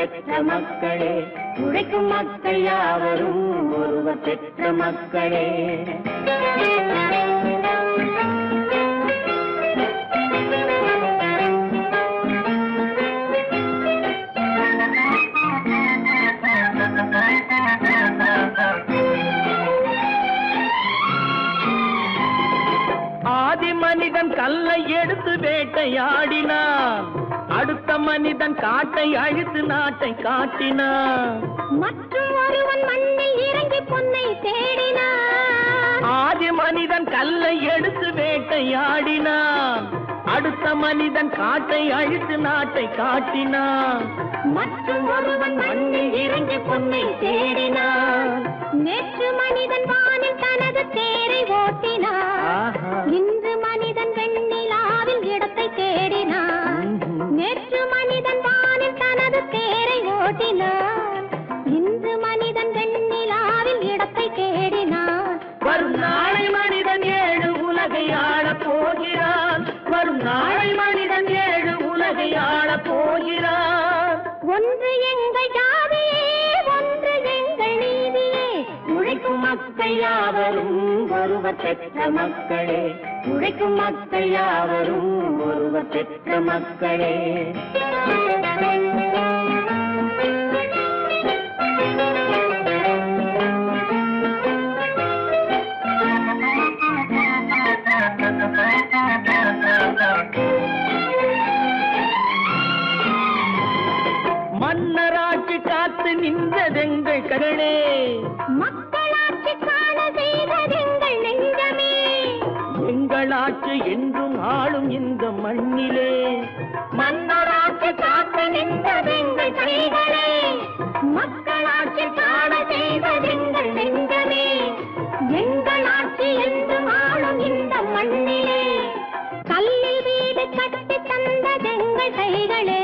பெற்ற மக்களே, உழைக்கும் மக்கள் யாவரும் ஒருவர் பெற்ற மக்களே. ஆதி மனிதன் கல்லை எடுத்து வேட்டையாடினான், அடுத்த மனிதன் காட்டை அழித்து நாட்டை காட்டினான், மற்றும் ஒருவன் மண்ணில் இறங்கி பொன்னை தேடினான். ஆதி மனிதன் கல்லை எடுத்து வேட்டையாடினான், அடுத்த மனிதன் காட்டை அழித்து நாட்டை காட்டினான், மற்றும் ஒருவன் மண்ணில் இறங்கி பொன்னை தேடினான். நேற்று மனிதன் வானில் தனது தேரை ஓட்டினான், இன்று மனிதன் வெண்ணிலாவில் இடத்தை தேடினான். நேற்று மனிதன் வானில் தனது தேரை ஓட்டினான், இன்று மனிதன் வெண்ணிலாவில் இடத்தை தேடினான். வரும் நாளை மனிதன் 7 உலகை ஆளப் போகிறான், வரும் நாளை மனிதன் 7 உலகை ஆளப் போகிறான். ஒன்று எங்கள் ஜாதியே, ஒன்று எங்கள் நீதியே, உழைக்கும் மக்கள் யாவரும் ஒருவர் பெற்ற மக்களே, உழைக்கும் மக்கள் யாவரும் ஒருவர் பெற்ற மக்களே. மன்னராட்சி காத்து நின்றதெங்கள் கரணே, மக்களாட்சி காண செய்ததெங்கள் நெஞ்சமே, எங்களாட்சி என்றும் ஆளும் இந்த மண்ணிலே. மன்னராட்சி காத்து நின்றதெங்கள் கைகளே, மக்களாட்சி காண செய்ததெங்கள் நெஞ்சமே, எங்களாட்சி என்றும் ஆளும் இந்த மண்ணிலே. கல்லில் வீடு கட்டி தந்ததெங்கள் கைகளே,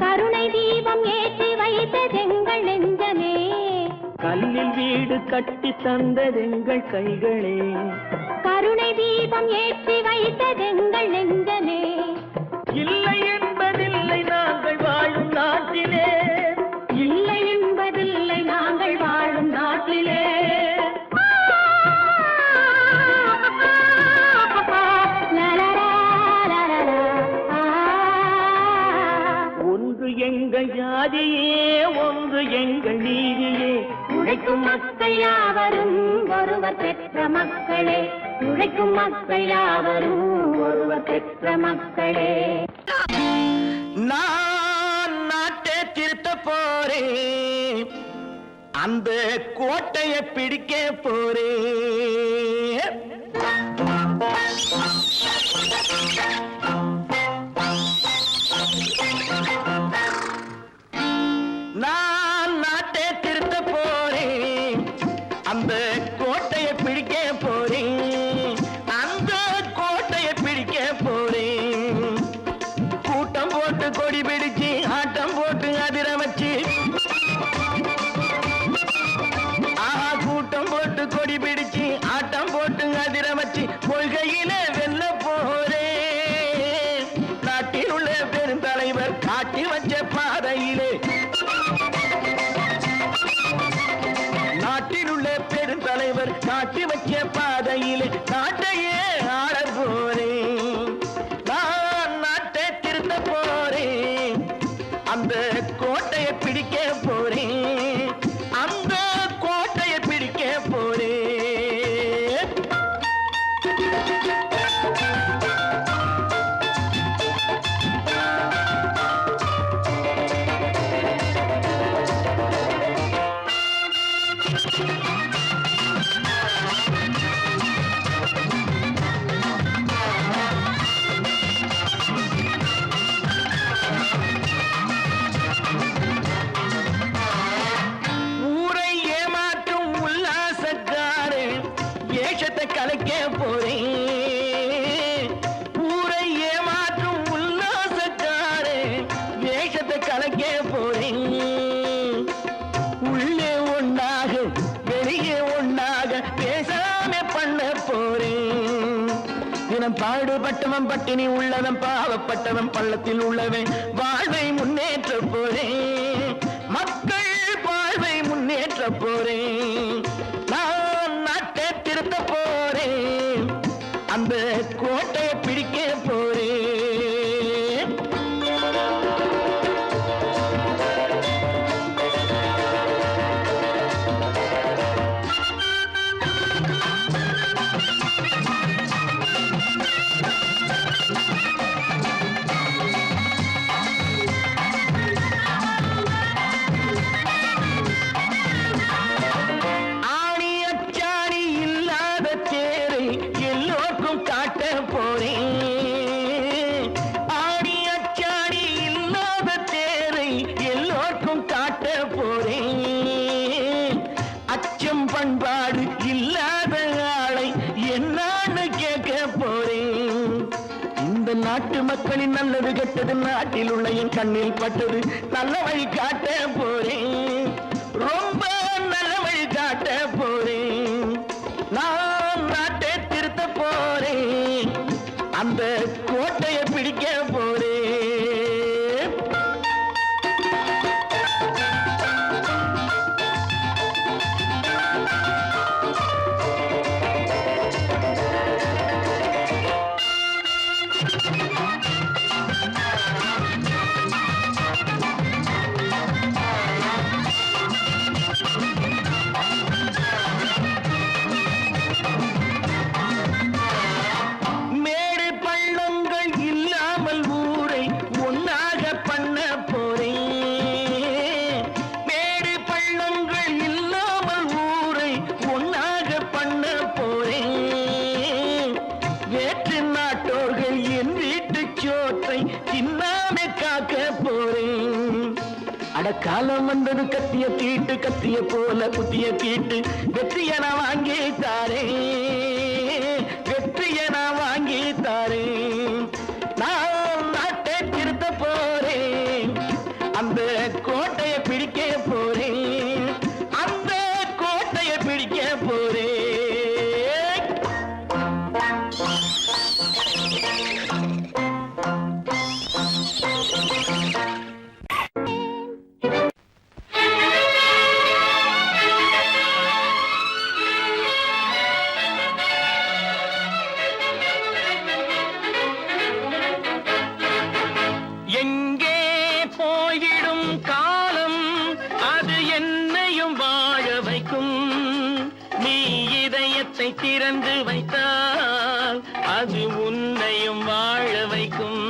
கருணை தீபம் ஏற்றி வைத்ததெங்கள் நெஞ்சமே, கல்லில் வீடு கட்டி தந்ததெங்கள் கைகளே, கருணை தீபம் ஏற்றி வைத்ததெங்கள் நெஞ்சமே. இல்லை என்பதில்லை நாங்கள் வாழும் நாட்டிலே, இல்லை என்பதில்லை நாங்கள் வாழும் நாட்டிலே. ஒன்று எங்கள் ஜாதியே, ஒன்று எங்கள் நீதியே, உழைக்கும் மக்கள் யாவரும் ஒருவர் பெற்ற மக்களே, உழைக்கும் மக்கள் யாவரும் ஒருவர் பெற்ற மக்களே. நான் நாட்டை திருத்த போறேன், அந்த கோட்டையை பிடிக்க போறேன். நான் நாட்டை திருத்த போறேன், அந்த கோட்டையை பிடிக்க போறேன், அந்த கோட்டையை பிடிக்க போறேன். கூட்டம் போட்டு கொடி பிடிச்சு ஆட்டம் போட்டு அதிர வச்சு, கூட்டம் போட்டு கொடி பிடிச்சு ஆட்டம் போட்டு அதிர வச்சு கொள்கையில வெல்ல போறேன். நாட்டில் உள்ள பெருந்தலைவர் காட்டி வச்ச பாதையிலே, நாட்டில் உள்ள பெருந்தலைவர் காட்டி வச்ச பாதையிலே நாட்டையே ஆள போறேன். நான் நாட்டை திருத்த போறேன், அந்த கோட்டையை பிடிக்க போறேன், அந்த கோட்டையை பிடிக்க போறேன். ஊரை ஏமாற்றும் உல்லாசக்காரு வேஷத்தை கலைக்க போறேன், ஊரை ஏமாற்றும் உல்லாசக்காரு வேஷத்தை கலைக்க போறேன். உள்ளே ஒன்னாக வெளியே ஒன்னாக பேசாம பண்ண போறேன். தினம் பாடுபட்டவன் பட்டினி உள்ளவன் பாவப்பட்டவன் பள்ளத்தில் உள்ளவன் வாழ்வை முன்னேற்ற போறேன். பேச போறேன். நான் நாட்டை திருத்த போறேன், அந்த கோட்டையை பிடிக்க போறேன். ஆணி அச்சாணி இல்லாத தேரை எல்லோருக்கும் காட்ட போறேன். ஆணி அச்சாணி இல்லாத தேரை எல்லோருக்கும் காட்ட போறேன். அச்சம் பண்பாடு இல்லாத ஆளை என்னான்னு கேட்க போறேன். இந்த நாட்டு மக்களின் நல்லது கெட்டது நாட்டில் உள்ள என் கண்ணில் பட்டது. நல்ல வழி காட்ட போறேன், ரொம்ப நல்ல வழி காட்ட போறேன். நான் நாட்டை திருத்த போறேன், அந்த கோட்டையை பிடிக்க போறேன். மேடு பள்ளங்கள் இல்லாமல் ஊரை ஒன்னாக பண்ண போறேன். மேடு பள்ளங்கள் இல்லாமல் ஊரை ஒன்னாக பண்ண போறேன். வேற்று நாட்டோர்கள் என் வீட்டு சோற்றை தின்னாமே காக்க போறேன். அடக்காலம் வந்தது கத்திய தீட்டு, கத்திய போல புத்திய தீட்டு. வெற்றிய நான் வாங்கி தாரேன், வெற்றிய நான் வாங்கி தாரேன். நான் நாட்டை திருத்த போறேன், அந்த கோட்டையை பிடிக்க போறேன், அந்த கோட்டையை பிடிக்க போறேன். எங்கே போய்விடும் காலம், அது என்னையும் வாழ வைக்கும். நீ இதயத்தை திறந்து வைத்தால் அது உன்னையும் வாழ வைக்கும்.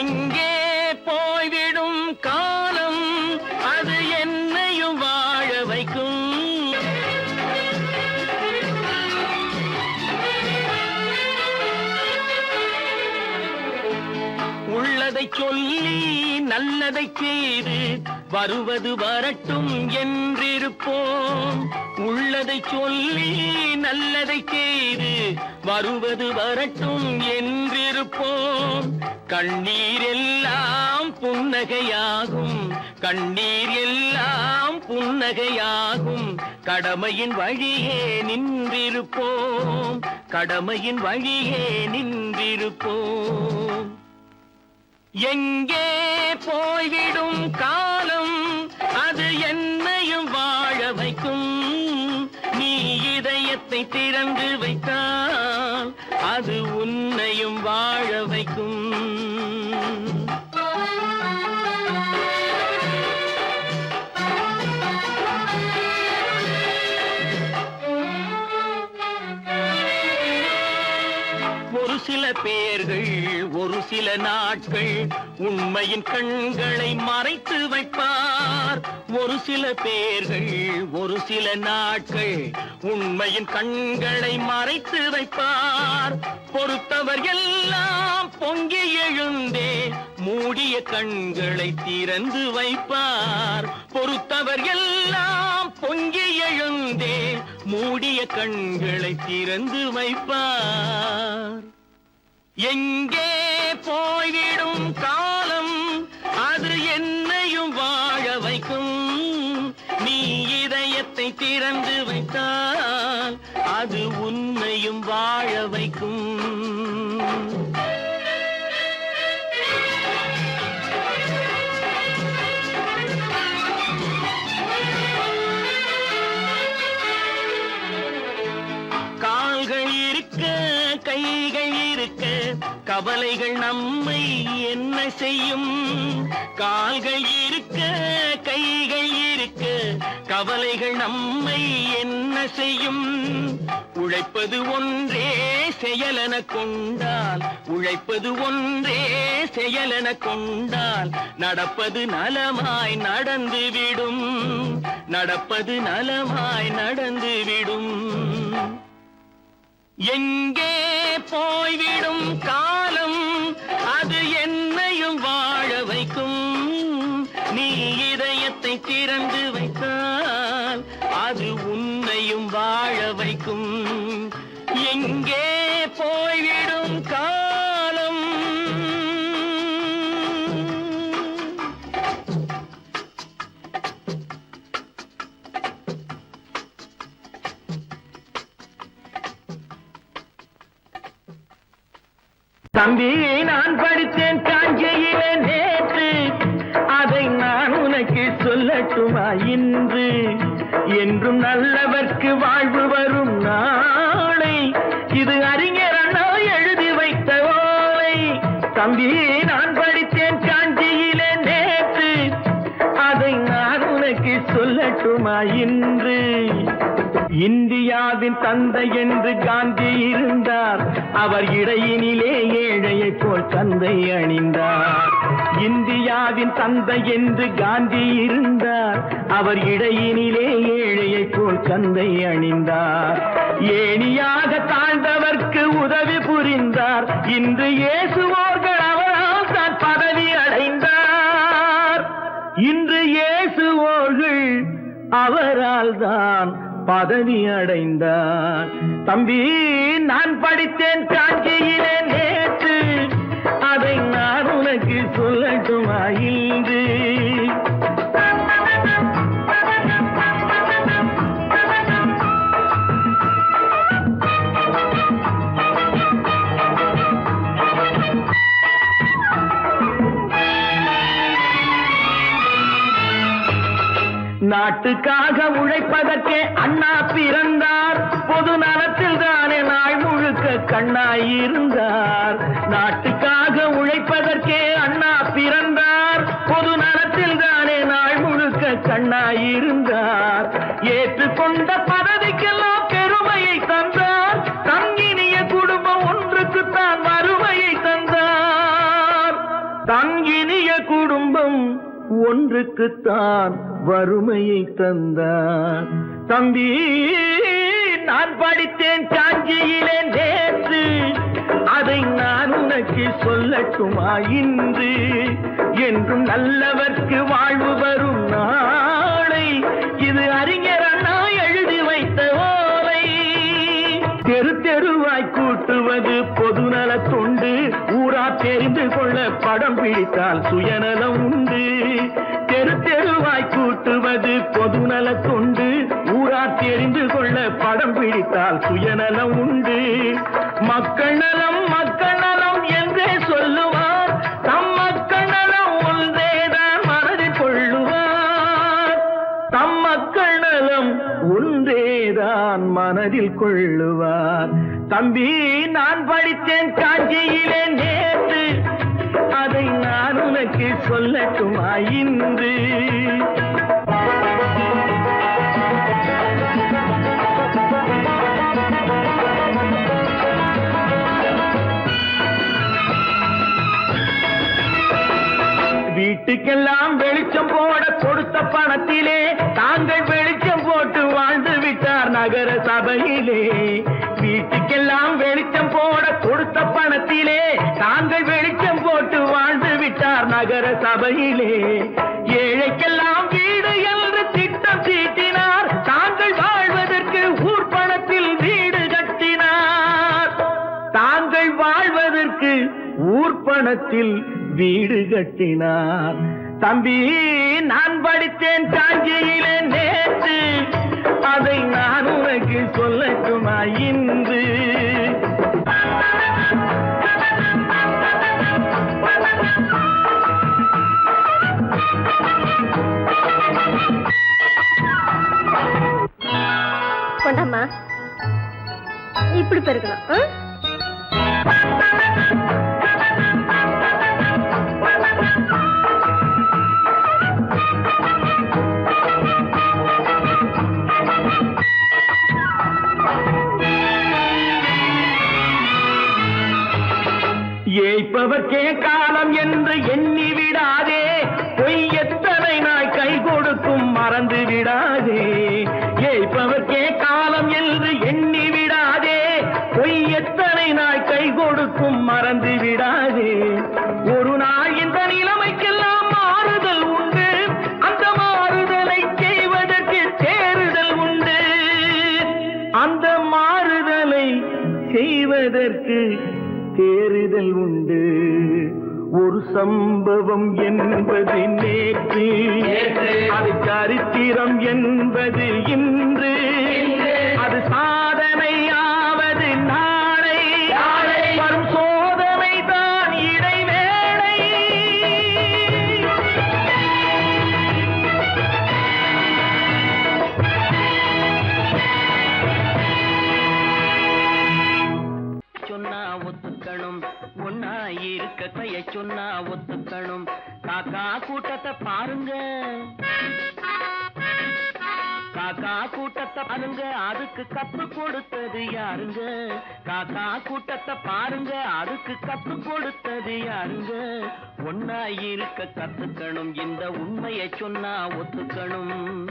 எங்கே போய்விடும் காலம், அது என்னையும் வாழ வைக்கும். உள்ளதை சொல்லி நல்லதை செய்து வருவது வரட்டும் என்றிருப்போம். உள்ளதை சொல்லி நல்லதை செய்து வருவது வரட்டும் என்றிருப்போம். கண்ணீர் எல்லாம் புன்னகையாகும், கண்ணீர் எல்லாம் புன்னகையாகும். கடமையின் வழியே நின்றிருப்போம், கடமையின் வழியே நின்றிருப்போம். எங்கே போய்விடும் காலம், அது என்னையும் வாழ வைக்கும். நீ இதயத்தை திறந்து வைத்தால் அது உன்னையும் வாழ வைக்கும். ஒரு சில பேர்கள் ஒரு சில நாட்கள் உண்மையின் கண்களை மறைத்து வைப்பார். ஒரு சில பேர்கள் ஒரு சில நாட்கள் உண்மையின் கண்களை மறைத்து வைப்பார். பொறுத்தவர் எல்லாம் பொங்கி எழுந்தே மூடிய கண்களை திறந்து வைப்பார். பொறுத்தவர் எல்லாம் பொங்கி எழுந்தே மூடிய கண்களை திறந்து வைப்பார். எங்கே போய்விடும் காலம், அது என்னையும் வாழ வைக்கும். நீ இதயத்தை திறந்து வைத்தால் அது உன்னையும் வாழ வைக்கும். கவலைகள் நம்மை என்ன செய்யும்? கால்கள் இருக்க கைகள் இருக்க கவலைகள் நம்மை என்ன செய்யும்? உழைப்பது ஒன்றே செயலென கொண்டால், உழைப்பது ஒன்றே செயலென கொண்டால் நடப்பது நலமாய் நடந்துவிடும், நடப்பது நலமாய் நடந்துவிடும். எங்கே போய்விடும் காலம் அது என்னையும் வாழ வைக்கும். நீ இதயத்தை திறந்து வைத்தால் அது உன்னையும் வாழ வைக்கும். எங்கே போய்விடும் காலம். தம்பி, நான் படித்தேன் காஞ்சியிலே நேற்று, அதை நான் உனக்கு சொல்லட்டுமா இன்று? என்றும் நல்லவர்க்கு வாழ்வு வரும் நாளை, இது அறிஞர் அண்ணா எழுதி வைத்த ஓலை. தம்பி, நான் படித்தேன் காஞ்சியிலே நேற்று, அதை நான் உனக்கு சொல்லட்டுமா இன்று? இந்தியாவின் தந்தை என்று காந்தி இருந்தார், அவர் இடையினிலே ஏழையை போல் தந்தை அணிந்தார். இந்தியாவின் தந்தை என்று காந்தி இருந்தார், அவர் இடையினிலே ஏழையை போல் தந்தை அணிந்தார். ஏணியாக தாழ்ந்தவர்க்கு உதவி புரிந்தார், இன்று இயேசுவோர்கள் அவரால் தான் பதவி அடைந்தார். இன்று இயேசுவோர்கள் அவரால் தான் பதவி அடைந்தார். தம்பி, நான் படித்தேன் காஞ்சியிலே நேற்று, அதை நான் உனக்கு சொல்லட்டுமா இன்று? நாட்டுக்காக உழைப்பதற்கே அண்ணா பிறந்தார், பொது நலத்தில் தானே நாள் முழுக்க கண்ணாயிருந்தார். நாட்டுக்காக உழைப்பதற்கே அண்ணா பிறந்தார், பொது நலத்தில் தானே நாள் முழுக்க கண்ணாயிருந்தார். ஏற்றுக்கொண்ட பதவிக்கெல்லாம் பெருமையை தந்தார், தங்கினிய குடும்பம் ஒன்றுக்குத்தான் வறுமையை தந்தார். தங்கினிய குடும்பம் ஒன்றுக்குத்தான் வறுமையை தந்தார். தம்பி, நான் படித்தேன் காஞ்சியிலே நேற்று, அதை நான் உனக்கு சொல்லட்டுமா இன்று? என்றும் நல்லவர்க்கு வாழ்வு வரும் நாளை, இது அறிஞர் அண்ணா எழுதி வைத்த ஓலை. தெரு தெருவாய் கூட்டுவது பொதுநல தொண்டு, ஊரா தெரிந்து கொள்ள படம் பிடித்தால் சுயநலம் உண்டு. தெரு தெருவாய் கூட்டுவது பொதுநல தொண்டு, ஊரா தெரிந்து கொள்ள படம் பிடித்தால் சுயநலம் உண்டு. மக்கள் நலம் மக்கள் நலம் என்றே சொல்லுவார், தம் மக்கள் நலம் ஒன்றேதான் மனதில் கொள்ளுவார். தம் மக்கள் நலம் ஒன்றேதான் மனதில் கொள்ளுவார். தம்பி, நான் படித்தேன் காஞ்சியிலே நேற்று, அதை நான் உனக்கு சொல்லட்டுமா இன்று? வீட்டுக்கெல்லாம் வெளிச்சம் போட கொடுத்த பணத்திலே தாங்கள் வெளிச்சம் போட்டு வாழ்ந்து விட்டார் நகர சபையிலே. வீட்டுக்கெல்லாம் வெளிச்சம் போட கொடுத்த பணத்திலே தாங்கள் வெளிச்சம் போட்டு வாழ்ந்து விட்டார் நகர சபையிலே. ஏழைக்கெல்லாம் வீடு என்று திட்டம் தீட்டினார், தாங்கள் வாழ்வதற்கு ஊர் பணத்தில் வீடு கட்டினார். தாங்கள் வாழ்வதற்கு ஊர் பணத்தில் வீடு கட்டினார். தம்பி, நான் படித்தேன் காஞ்சியிலே நேற்று, அதை நான் உனக்கு சொல்லட்டுமா இன்று? கொண்டாமா, இப்படி பெருக்கணும். ஏய்ப்பவர்க்கே காலம் என்று எண்ணி விடாதே, பொய் எத்தனை நாய் கை கொடுக்கும் மறந்து விடாதே. ஏய்ப்பவர்க்கே காலம் என்று எண்ணி விடாதே, பொய் எத்தனை நாய் கை கொடுக்கும் மறந்து விடாதே. ஒரு நாள் இந்த நிலைமைக்கெல்லாம் மாறுதல் உண்டு, அந்த மாறுதலை செய்வதற்கு தேறுதல் உண்டு. அந்த மாறுதலை செய்வதற்கு தேறுதல் உண்டு. ஒரு சம்பவம் என்பது நேற்று, அது சரித்திரம் என்பது இன்று, அது சாதனையாவது நாளை, வரும் சோதனை தான் இடைவேளை. சொன்னா ஒத்துக்கணும், ஒன்னா இருக்க கைய சொன்னா ஒத்துக்கணும். காக்கா கூட்டத்தை பாருங்க, காக்கா கூட்டத்தை பாருங்க, அதுக்கு கத்து கொடுத்தது யாருங்க? காக்கா கூட்டத்தை பாருங்க, அதுக்கு கத்து கொடுத்தது யாருங்க? ஒன்னா இருக்க கத்துக்கணும், இந்த உண்மையை சொன்னா ஒத்துக்கணும்.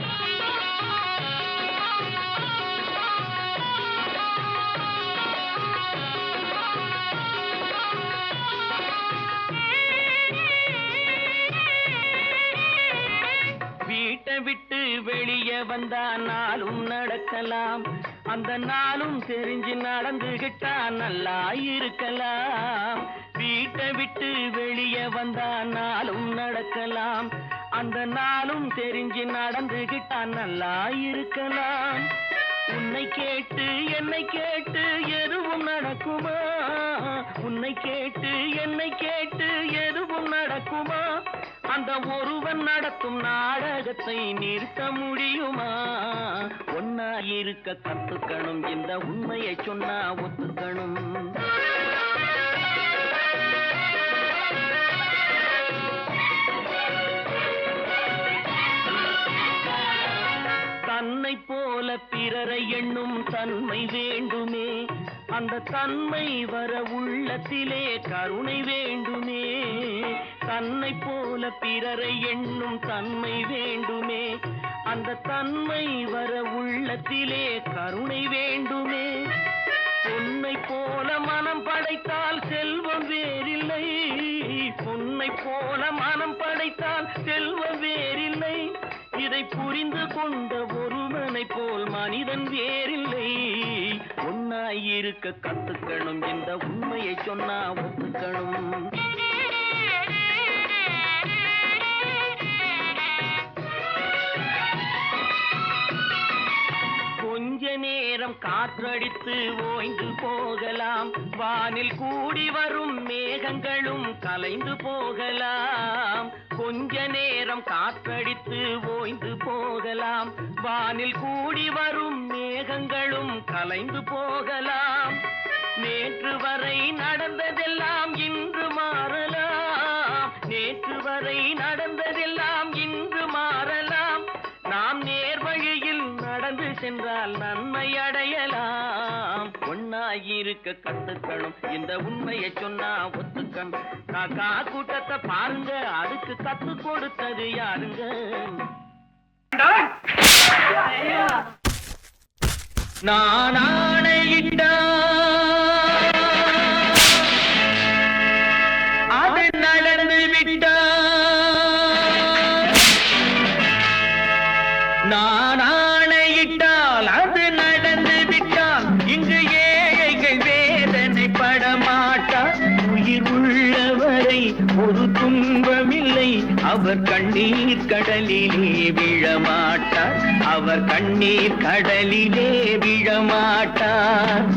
வீட்டை விட்டு வெளியே வந்தா நாளும் நடக்கலாம், அந்த நாளும் தெரிஞ்சு நடந்துகிட்டா நல்லா இருக்கலாம். வீட்டை விட்டு வெளியே வந்தா நாளும் நடக்கலாம், அந்த நாளும் தெரிஞ்சு நடந்துகிட்டா நல்லா இருக்கலாம். உன்னை கேட்டு என்னை கேட்டு எதுவும் நடக்குமா? உன்னை கேட்டு என்னை கேட்டு எதுவும் நடக்குமா? அந்த ஒருவன் நடத்தும் நாடகத்தை நிறுத்த முடியுமா? ஒன்னா இருக்க கத்துக்கணும், இந்த உண்மையை சொன்னா ஒத்துக்கணும். தன்னை போல பிறரை எண்ணும் தன்மை வேண்டுமே, அந்த தன்மை வர உள்ளத்திலே கருணை வேண்டுமே. தன்னை போல பிறரை எண்ணும் தன்மை வேண்டுமே, அந்த தன்மை வர உள்ளத்திலே கருணை வேண்டுமே. பொன்னை போல மனம் படைத்தால் செல்வம் வேறில்லை, பொன்னை போல மனம் படைத்தால் செல்வம் வேறில்லை. இதை புரிந்து கொண்ட ஒருவனை போல் மனிதன் வேறில்லை. ஒன்னாய் இருக்க கத்துக்கணும், இந்த உண்மையை சொன்னா ஒத்துக்கணும். கொஞ்ச நேரம் காற்றடித்து ஓய்ந்து போகலாம், வானில் கூடி வரும் மேகங்களும் கலைந்து போகலாம். கொஞ்ச நேரம் காற்றடித்து ஓய்ந்து போகலாம், வானில் கூடி வரும் மேகங்களும் கலைந்து போகலாம். நேற்று வரை நடந்ததெல்லாம் இன்று மாறலாம், நேற்று வரை நடந்ததெல்லாம் இன்று மாறலாம். நாம் நேர் வழியில் நடந்து சென்றால் நன்மை அடையலாம். ஒன்னாயிருக்க கத்துக்கணும், இந்த உண்மையை சொன்னா ஒத்துக்கணும். காக்கா கூட்டத்தை பாருங்க, அதுக்கு கத்து கொடுத்தது யாருங்க? நான் ஆணையிட்டா அது நடந்து விட்டா, நான் ஆணையிட்டால் அது நடந்து விட்டால் இங்கு ஏழைகள் வேதனை படமாட்டார். உயிர் உள்ளவரை ஒரு துன்பமில்லை, அவர் கண்ணீர் கடலிலே விழமாட்டார், அவர் கண்ணீர் கடலிலே விழமாட்டார்.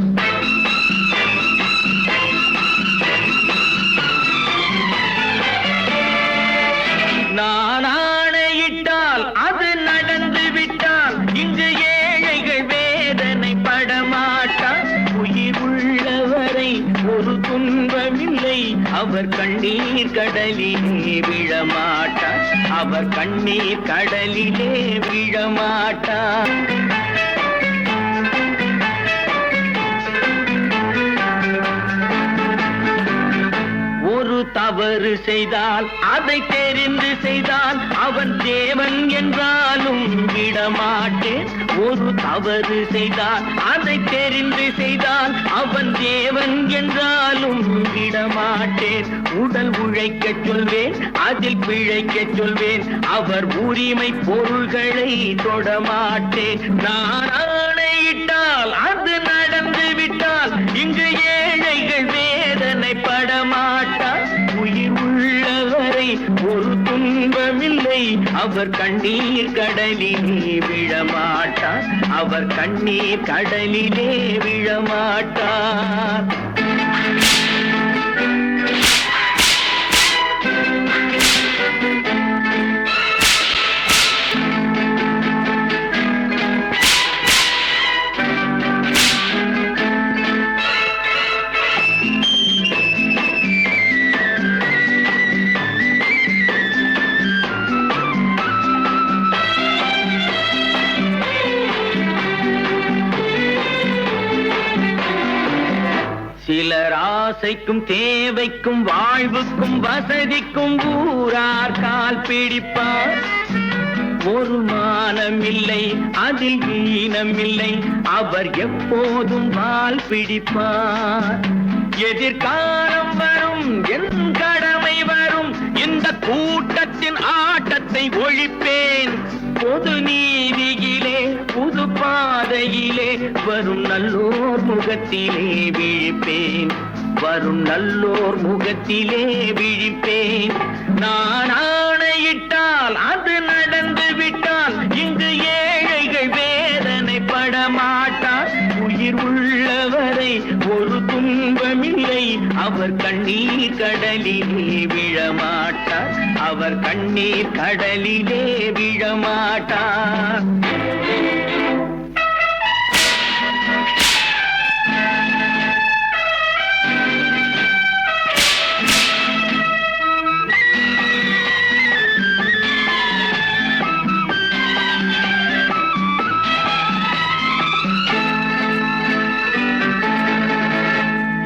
நான் ஆணையிட்டால் அது நடந்து விட்டால் இங்கு ஏழைகள் வேதனை படமாட்டார். உயிர் உள்ளவரை ஒரு துன்பமில்லை, அவர் கண்ணீர் கடலிலே விழமாட்டார். அவர் கண்ணீர் கடலிலே விழமாட்டார். ஒரு தவறு செய்தால் அதை தெரிந்து செய்தால் அவன் தேவன் என்றாலும் விடமாட்டேன். ஒரு தவறு செய்தால் அதை தெரிந்து செய்தால் அவன் தேவன் என்றாலும் விடமாட்டேன். உடல் உழைக்கச் சொல்வேன், அதில் பிழைக்கச் சொல்வேன், அவர் உரிமை பொருள்களை தொடமாட்டேன். நான் ஆணையிட்டால் அது நடந்து விட்டால் இங்கு ஏழைகள் வேதனை படமாட்டார். உயிர் உள்ளவரை ஒரு துன்பமில்லை, அவர் கண்ணீர் கடலிலே விழமாட்டார். அவர் கண்ணீர் கடலிலே விழமாட்டார். சிலர் ஆசைக்கும் தேவைக்கும் வாழ்வுக்கும் வசதிக்கும் ஊரார் கால் பிடிப்பார். ஒரு மானமில்லை, அதில் ஈனமில்லை, அவர் எப்போதும் வால் பிடிப்பார். எதிர்காலம் வரும், என் கடமை வரும், இந்த கூட்டத்தின் ஆட்டத்தை ஒழிப்பேன். பொது நீதியிலே புது பாதையிலே வரும் நல்லோர் முகத்திலே விழிப்பேன். வரும் நல்லோர் முகத்திலே விழிப்பேன். நான் ஆணையிட்டால் அது நடந்து விட்டால் இங்கு ஏழைகள் வேதனை படமாட்டார். உயிர் உள்ளவரை ஒரு துன்பமில்லை, அவர் கண்ணீர் கடலிலே விழமாட்டார். அவர் கண்ணீர் கடலிலே விழமாட்டார்.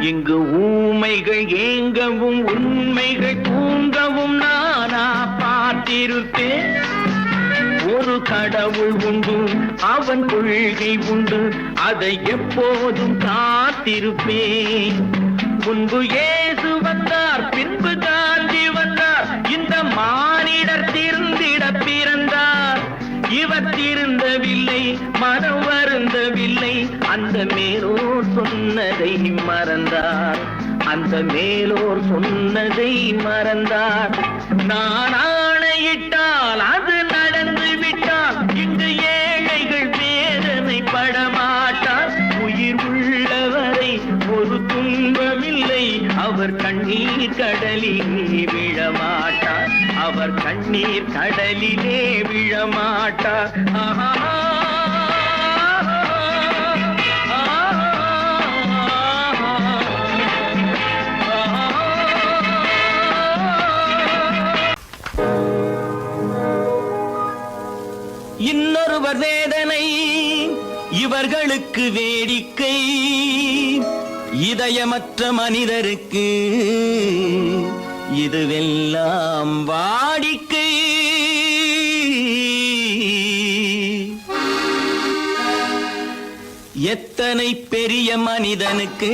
இங்கு ஊமைகள் ஏங்கவும் உண்மைகள் தூங்கவும் நானா பார்த்திருப்பேன். ஒரு கடவுள் உண்டு, அவன் கொள்கை உண்டு, அதை எப்போதும் காத்திருப்பேன். முன்பு இயேசு வந்தார், பின்பு காந்தி வந்தார், இந்த மானிடர் திருந்திட பிறந்தார். இவர் திருந்தவில்லை, மனம் வருந்தவில்லை, அந்த மேலோர் சொன்னதை மறந்தார். அந்த மேலோர் சொன்னதை மறந்தார். நான் ஆணையிட்டால் அது நடந்து விட்டால் இங்கு ஏழைகள் வேதனை படமாட்டார். உயிர் உள்ளவரை ஒரு துன்பமில்லை, அவர் கண்ணீர் கடலிலே விழமாட்டார். அவர் கண்ணீர் கடலிலே விழமாட்டார். ஆஹா. இன்னொருவர் வேதனை இவர்களுக்கு வேடிக்கை, இதயமற்ற மனிதருக்கு இதுவெல்லாம் வாடிக்கை. எத்தனை பெரிய மனிதனுக்கு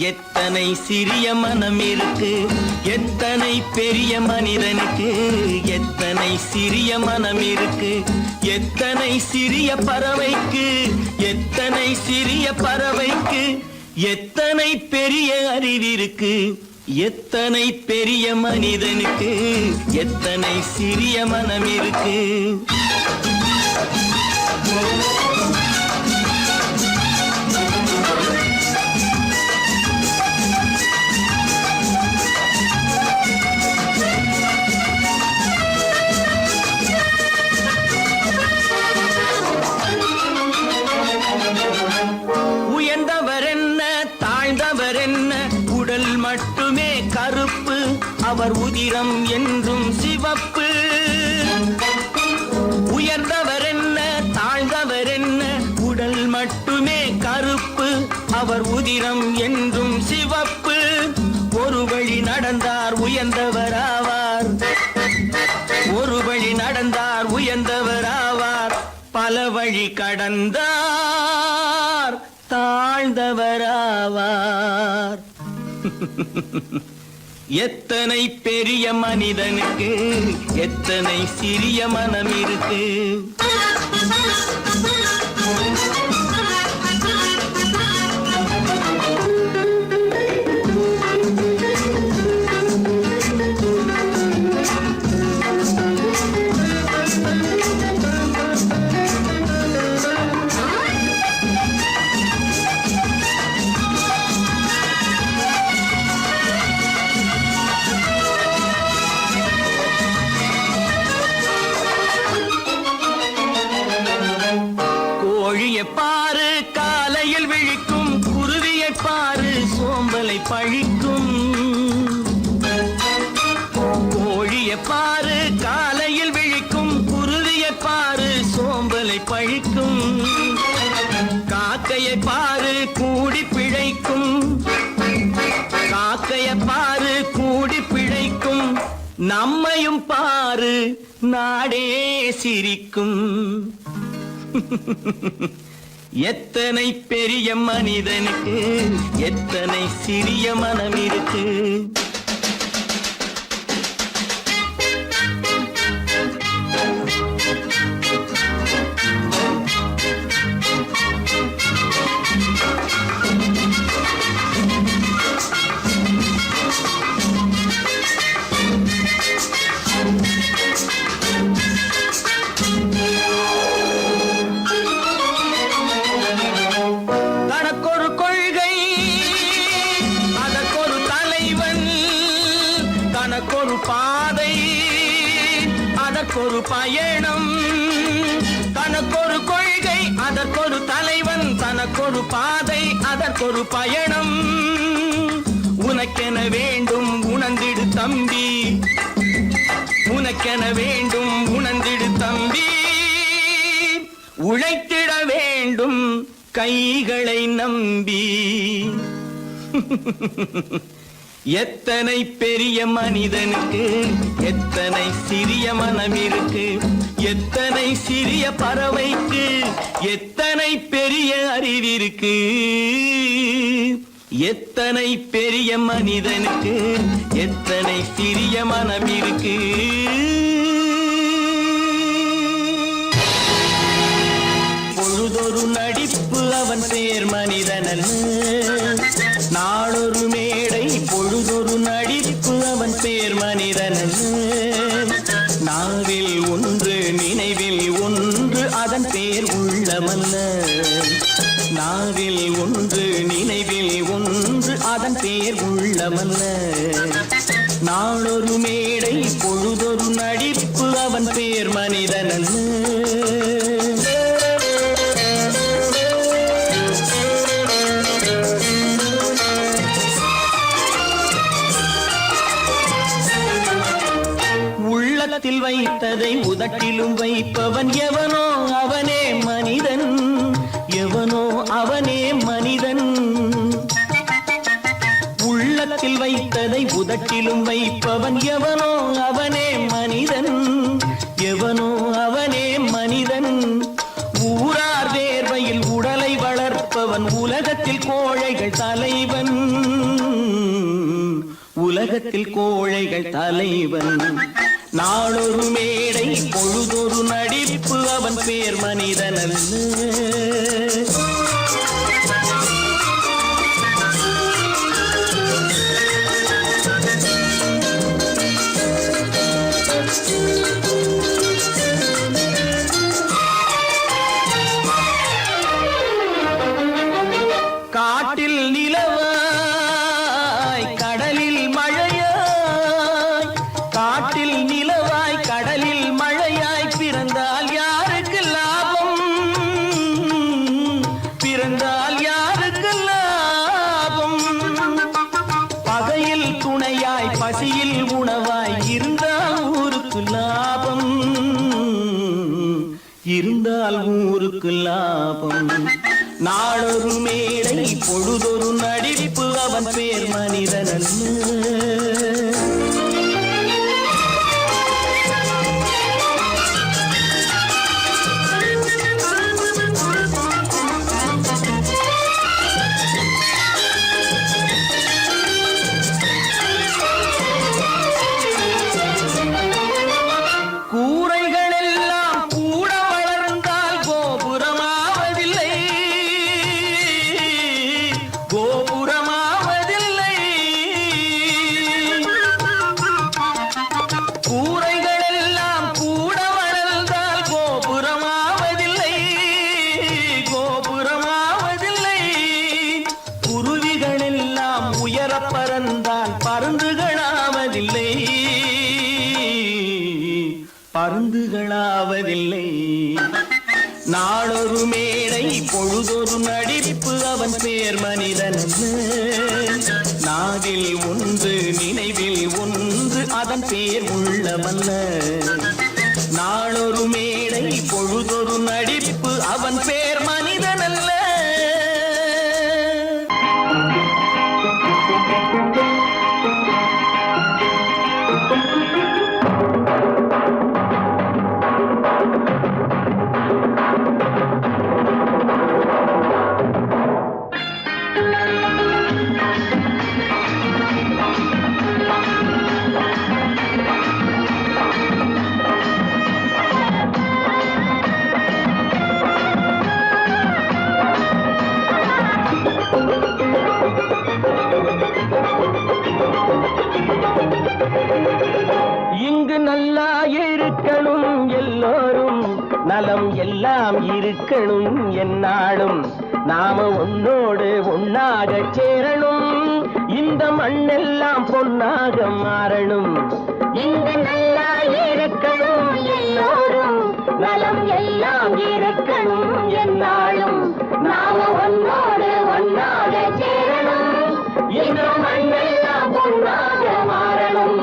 எத்தனை சிறிய மனம் இருக்கு. எத்தனை பெரிய மனிதனுக்கு எத்தனை சிறிய மனம் இருக்கு. எத்தனை சிறிய பறவைக்கு எத்தனை சிறிய பறவைக்கு எத்தனை பெரிய அறிவிருக்கு. எத்தனை பெரிய மனிதனுக்கு எத்தனை சிறிய மனம் இருக்கு. உயர்ந்தவர் என்ன தாழ்ந்தவர் என்ன, உடல் மட்டுமே கருப்பு அவர் உதிரம் என்றும் சிவப்பு. உயர்ந்தவர் என்ன தாழ்ந்தவர் என்ன உடல் மட்டுமே கருப்பு. அவர் உதிரம் என்றும் சிவப்பு. ஒரு வழி நடந்தார் உயர்ந்தவராவார். ஒரு வழி நடந்தார் உயர்ந்தவராவார். பல வழி கடந்தார் தாழ்ந்தவராவார். எத்தனை பெரிய மனிதனுக்கு எத்தனை சிறிய மனம் இருக்கு. பாரு காலையில் விழிக்கும் குருவியை பாரு சோம்பலை பழிக்கும். கோழியை பாரு காலையில் விழிக்கும் குருவியை பாரு சோம்பலை பழிக்கும். காக்கையை பாரு கூடி பிழைக்கும். காக்கையை பாரு கூடி பிழைக்கும். நம்மையும் பாரு நாடே சிரிக்கும். எத்தனை பெரிய மனிதனுக்கு எத்தனை சிறிய மனம் இருக்கு. தனக்கொரு பாதை அதற்கொரு பயணம். தனக்கொரு கொள்கை அதற்கொரு தலைவன். தனக்கொரு பாதை அதற்கொரு பயணம். உனக்கென வேண்டும் உணர்ந்திடு தம்பி. உனக்கென வேண்டும் உணர்ந்திடு தம்பி. உழைத்திட வேண்டும் கைகளை நம்பி. எத்தனை பெரிய மனிதனுக்கு எத்தனை சிறிய மனம் இருக்கு. எத்தனை சிறிய பறவைக்கு எத்தனை பெரிய அறிவிருக்கு. எத்தனை பெரிய மனிதனுக்கு எத்தனை சிறிய மனம் இருக்கு. பொழுதொரு நடிப்பு அவன் பேர் மனிதனன். நாளொரு மேடை பொழுதொரு நடிப்பு அவன் பேர் மனிதனன். நாவில் ஒன்று நினைவில் ஒன்று அதன் பேர் உள்ளமல்ல. நாவில் ஒன்று நினைவில் ஒன்று அதன் பேர் உள்ளமல்ல. நாளொரு மேடை பொழுதொரு நடிப்பு அவன் பேர் மனிதனன். உள்ளத்தில் வைத்ததை உதட்டிலும் வைப்பவன் எவனோ அவனே மனிதன். எவனோ அவனே மனிதன். உள்ளத்தில் வைத்ததை உதட்டிலும் வைப்பவன் எவனோ அவனே மனிதன். எவனோ அவனே மனிதன். ஊரார் வேர்வையில் உடலை வளர்ப்பவன் உலகத்தில் கோழைகள் தலைவன். உலகத்தில் கோழைகள் தலைவன். நாளொரு மேடை பொழுதொரு நடிப்பு அவன் பேர் மனிதனல்ல. காட்டில் நிலவாய் கடலில் மழையாய். காட்டில் நிலவாய் கடலில் மழையாய் பிறந்தால் யாருக்கு லாபம். வளர்ந்தால் ஊருக்கு லாபம். நாளொரு மேடை பொழுதொரு நடிப்பு அவன் பேர் மனிதன் அல்ல. பறந்தால் பருந்துகளாவதில்லை, பருந்துகளாவதில்லை. நாளொரு மேடை பொழுதொரு நடிப்பு அவன் பேர் மனிதன். நாவில் ஒன்று நினைவில் ஒன்று அதன் பேர் உள்ளவல்ல. நாளொரு மேடை பொழுதொரு நடிப்பு அவன் பேர் மனிதன் அல்ல. இங்கு நல்லா இருக்கணும் எல்லோரும், நலம் எல்லாம் இருக்கணும் என்னாலும். நாம உன்னோடு ஒன்னாக சேரணும், இந்த மண்ணெல்லாம் பொன்னாக மாறணும். இங்கு நல்லா இருக்கணும் எல்லோரும், நலம் எல்லாம் இருக்கணும் என்னாலும். நாம ஒன்னோடு ஒன்னாக சேரணும், இந்த மண்ணெல்லாம் பொன்னாக மாறணும்.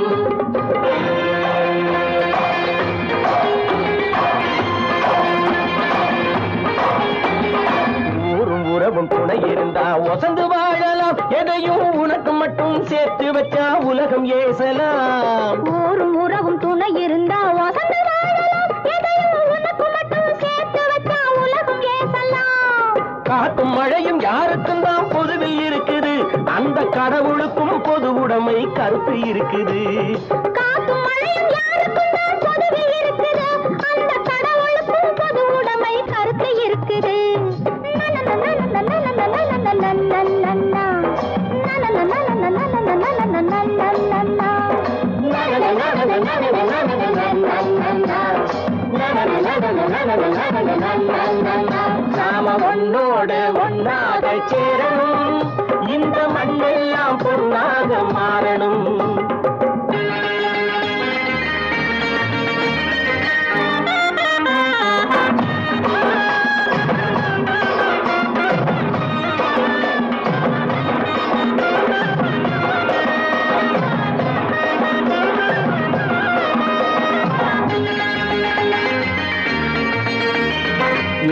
ஊரும் உறவும் துணை இருந்தா ஒசந்து வாழலாம், எதையும் உனக்கு மட்டும் சேர்த்து வச்சா உலகம் ஏசலாம். ஊரும் உறவும் துணை இருந்தா வசந்து வாழலாம், எதையும் உனக்கு மட்டும் சேர்த்து வச்சா உலகம் ஏசலாம். காத்தும் மழையும் யாருக்கும் தான் பொதுவில் இருக்குது, அந்த கடவுளுக்கும் பொது உடைமை கருத்து இருக்குது. காத்தும் மழையும் யாருக்கும் தான் பொதுவில் இருக்குது, அந்த கடவுளுக்கும் பொது உடைமை கருத்து இருக்குது. நாம ஒன்னோடு ஒன்னாக சேரணும், இந்த மண்ணெல்லாம் பொன்னாக மாறணும்.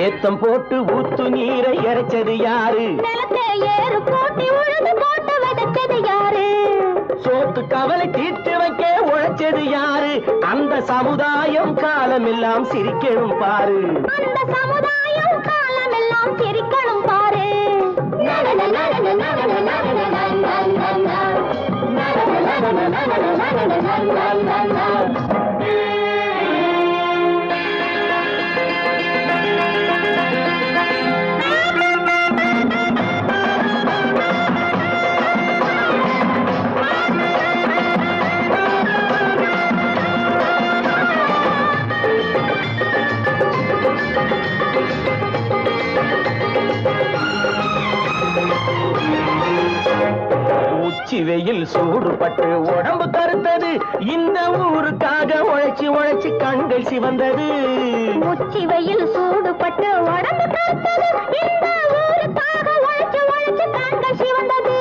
ஏத்தம் போட்டு ஊத்து நீரை இறைச்சது யாரு? நிலத்தை ஏறு போட்டி உழுது போட்டு விதைச்சது யாரு? சோத்து கவலை தீர்த்து வைக்க உழைச்சது யாரு? அந்த சமுதாயம் காலமெல்லாம் சிரிக்கணும் பாரு, அந்த சமுதாயம் காலமெல்லாம் சிரிக்கணும் பாரு. உச்சி வெயில் சூடுபட்டு உடம்பு கருத்தது, இந்த ஊருக்காக உழைச்சி உழைச்சி கண்கள் சிவந்தது. உச்சி வெயில் சூடுபட்டு உடம்பு கருத்தது, இந்த ஊருக்காக உழைச்சி உழைச்சி கண்கள் சிவந்தது.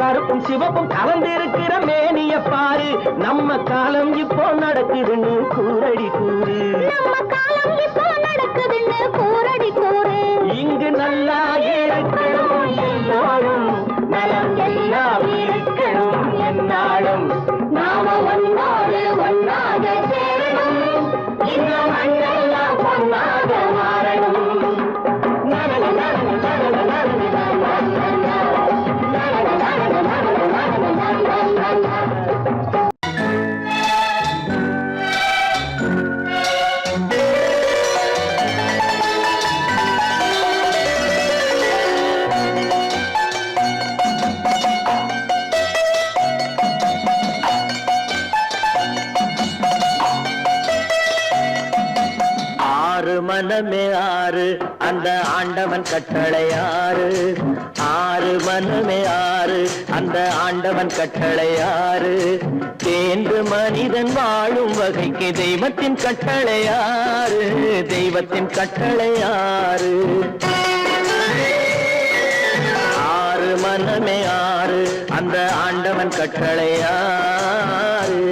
கருப்பும் சிவப்பும் கலந்திருக்கிற மேனிய பாரு, நம்ம காலம் இப்போ நடக்குதுன்னு கூரடி கூறு. நம்ம காலம் இப்போ நடக்குதுன்னு கூரடி கூறு. இங்கு நல்லா இருக்கணும் எல்லாரும், நலம் எல்லாம் இருக்கணும் என்னாலும். நாம ஒன்னோடு ஒன்னாக சேரணும், இந்த மண்ணெல்லாம் பொன்னாக மாறணும். மனமே ஆறு அந்த ஆண்டவன் கட்டளை ஆறு. ஆறு மனமே ஆறு அந்த ஆண்டவன் கட்டளை ஆறு. தேர்ந்து மனிதன் வாழும் வகைக்கு தெய்வத்தின் கட்டளை ஆறு. தெய்வத்தின் கட்டளை ஆறு. ஆறு மனமே ஆறு அந்த ஆண்டவன் கட்டளை ஆறு.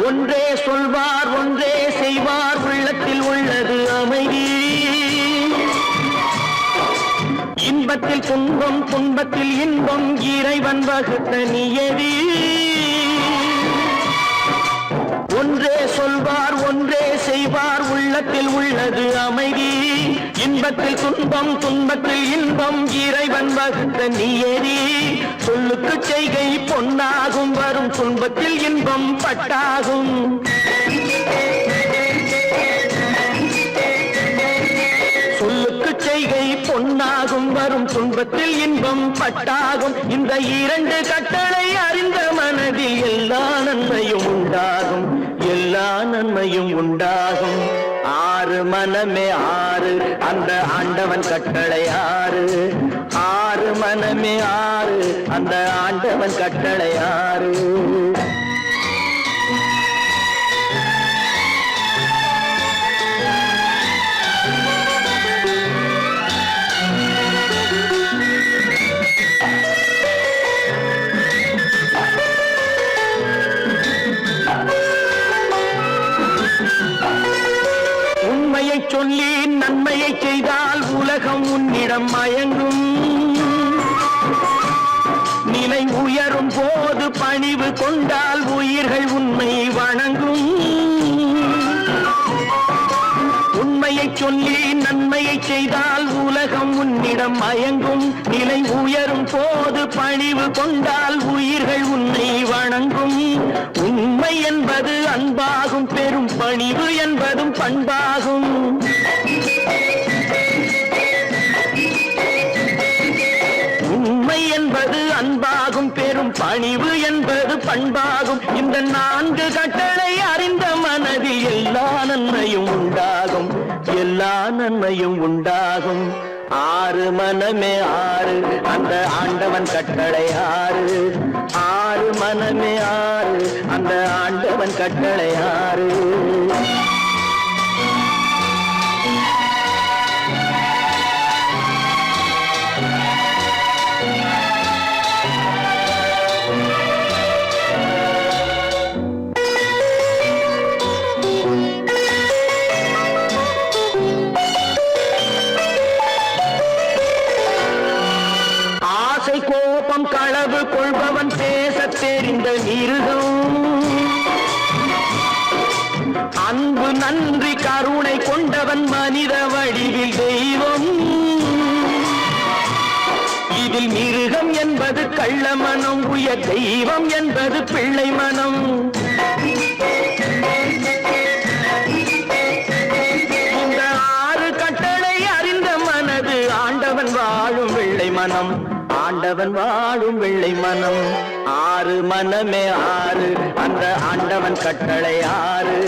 ஒன்றே சொல்வார் ஒன்றே செய்வார், உள்ளத்தில் உள்ளது அமைதி. இன்பத்தில் துன்பம் துன்பத்தில் இன்பம், இறைவன் வகுத்த நியதி. ஒன்றே சொல்வார் ஒன்றே செய்வார், உள்ளத்தில் உள்ளது அமைதி. இன்பத்தில் துன்பம் துன்பத்தில் இன்பம், இறைவன் வகுத்த நியதி. சொல்லுக்கு செய்கை பொன்னாகும், வரும் துன்பத்தில் இன்பம் பட்டாகும். சொல்லுக்கு செய்கை பொன்னாகும், வரும் துன்பத்தில் இன்பம் பட்டாகும். இந்த இரண்டு கட்டளை அறிந்த மனதில் எல்லா நன்மையும் உண்டாகும், எல்லா நன்மையும் உண்டாகும். ஆறு மனமே ஆறு அந்த ஆண்டவன் கட்டளை ஆறு. ஆறு மனமே ஆறு அந்த ஆண்டவன் கட்டளை ஆறு. உண்மையை சொல்லி நன்மையை செய்தால் உலகம் உன்னிடம் மயங்கும். நிலை உயரும் போது பணிவு கொண்டால் உயிர்கள் உண்மை வணங்கும். உண்மையை சொல்லி நன்மையை செய்தால் உலகம் உன்னிடம் மயங்கும். நிலை உயரும் போது பணிவு கொண்டால் உயிர்கள் உன்னை வணங்கும். உண்மை என்பது அன்பாகும், பெரும் பணிவு என்பதும் பண்பாகும். உண்மை என்பது அன்பாகும், பெரும் பணிவு என்பது பண்பாகும். இந்த நான்கு கட்டளை அறிந்த மனதில் எல்லா நன்மையும் உண்டாகும், எல்லா நன்மையும் உண்டாகும். ஆறு மனமே ஆறு அந்த ஆண்டவன் கட்டளை ஆறு. ஆறு மனமே ஆறு அந்த ஆண்டவன் கட்டளை ஆறு. கோபம் களவு கொள்பவன் பேசத் தெரிந்த மிருகம். அன்பு நன்றி கருணை கொண்டவன் மனித வடிவில் தெய்வம். இதில் மிருகம் என்பது கள்ள மனம், உயர் தெய்வம் என்பது பிள்ளை மனம். இந்த ஆறு கட்டளை அறிந்த மனது ஆண்டவன் வாழும் வெள்ளை மனம், ஆண்டவன் வாழும் வெள்ளை மனம். ஆறு மனமே ஆறு அந்த ஆண்டவன் கட்டளை ஆறு.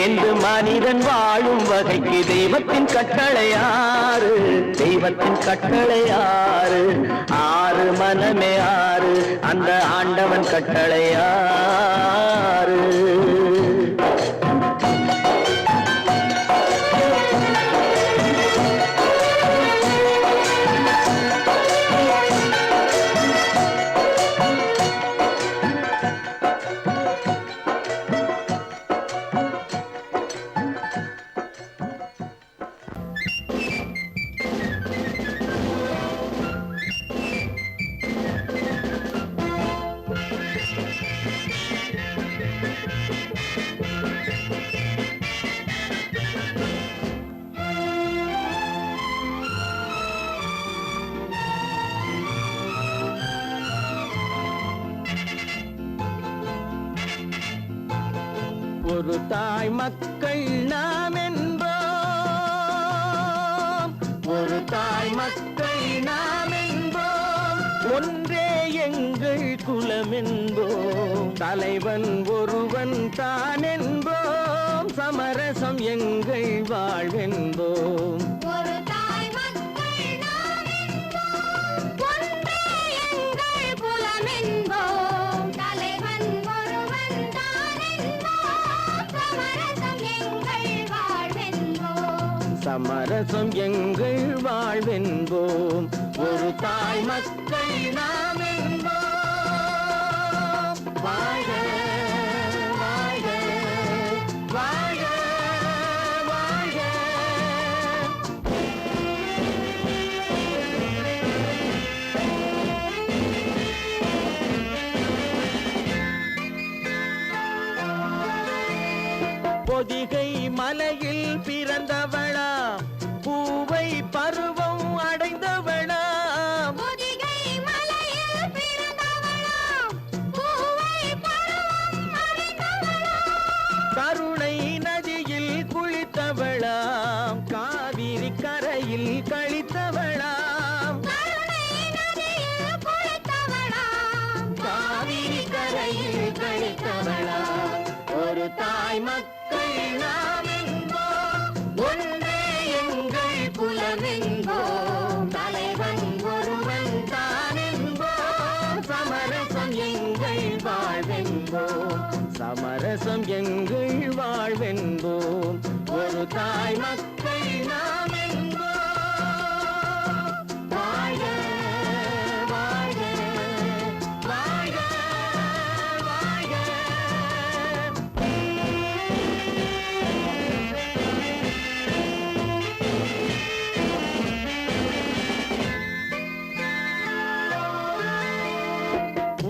சேர்ந்து மனிதன் வாழும் வகைக்கு தெய்வத்தின் கட்டளையாறு, தெய்வத்தின் கட்டளையாறு. ஆறு மனமே ஆறு, அந்த ஆண்டவன் கட்டளையாறு. ஒரு தாய் மக்கள் நாம் என்போம், ஒரு தாய் மக்கள் நாம் என்போம், ஒன்றே எங்கள் குலம் என்போம், தலைவன் ஒருவன் தான் என்போம், சமரசம் எங்கள் வாழ்வென்போம். சமரசம் எங்கள் வாழ்வென்போம், ஒரு தாய் மக்கள் நாம் என்போம். வாழ்க வாழ்க வாழ்க வாழ்க. பொதிகை மலையில் பிறந்தவளா, பூவை பருவம் அடைந்தவளா, பொதிகை மலையில் பிறந்தவளா, பூவை பருவம் அடைந்தவளா, கருணை நதியில் குளித்தவளா, காவிரி கரையில் கழித்தவளா, கருணை நதியில் குளித்தவளா, காவிரி கரையில் கழித்தவளா. ஒரு தாய் மக்கள் நாம் என்போம், ஒன்றே எங்கள் குலம் என்போம், தலைவன் ஒருவன் தான் என்போம், சமரசம் எங்கள் வாழ்வென்போம், சமரசம் எங்கள் வாழ்வென்போம். ஒரு தாய் மக்கள் நாம் என்போம். வாழ்க வாழ்க வாழ்க வாழ்க.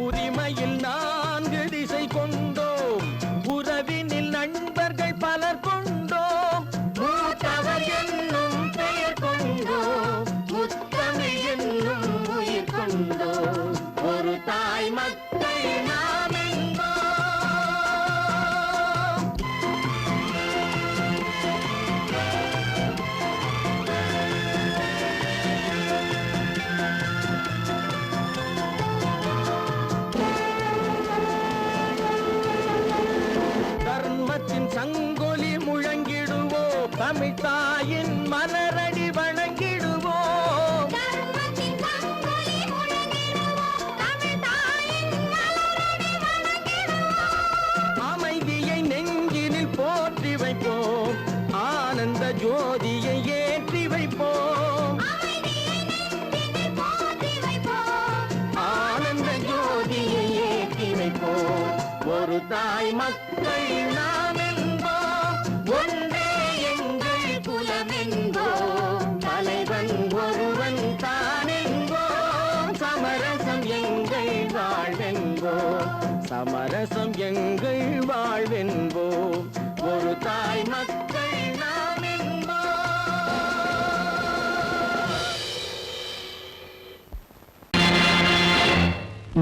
உரிமையில் 4 திசை கொண்டோம், உறவினில் நண்பர்கள் பலர் கொண்டோம், மூத்தவர் என்னும் பெயர் கொண்டோம், முத்தமிழ் என்னும் உயிர் கொண்டோம், ஒரு தாய் மக்கள் நாம் என்போம். தர்மத்தின் சங்கொலி முழங்கிடுவோம், தமிழ் தாயின் மலரடி வணங்கிடுவோம், தர்மத்தின் சங்கொலி முழங்கிடுவோம், தமிழ் தாயின் மலரடி வணங்கிடுவோம், அமைதியை நெஞ்சினில் போற்றி வைப்போம், ஆனந்த ஜோதியை ஏற்றி வைப்போம், அமைதியை நெஞ்சினில் போற்றி வைப்போம், ஆனந்த ஜோதியை ஏற்றி வைப்போம். ஒரு தாய் மக்கள் நாம் என்போம், ஒன்றே எங்கள் குலம் என்போம், தலைவன் ஒருவன் தான் என்போம், சமரசம் எங்கள் வாழ்வென்போம், சமரசம் எங்கள் வாழ்வென்போம். ஒரு தாய் மக்கள் நாம் என்போம்.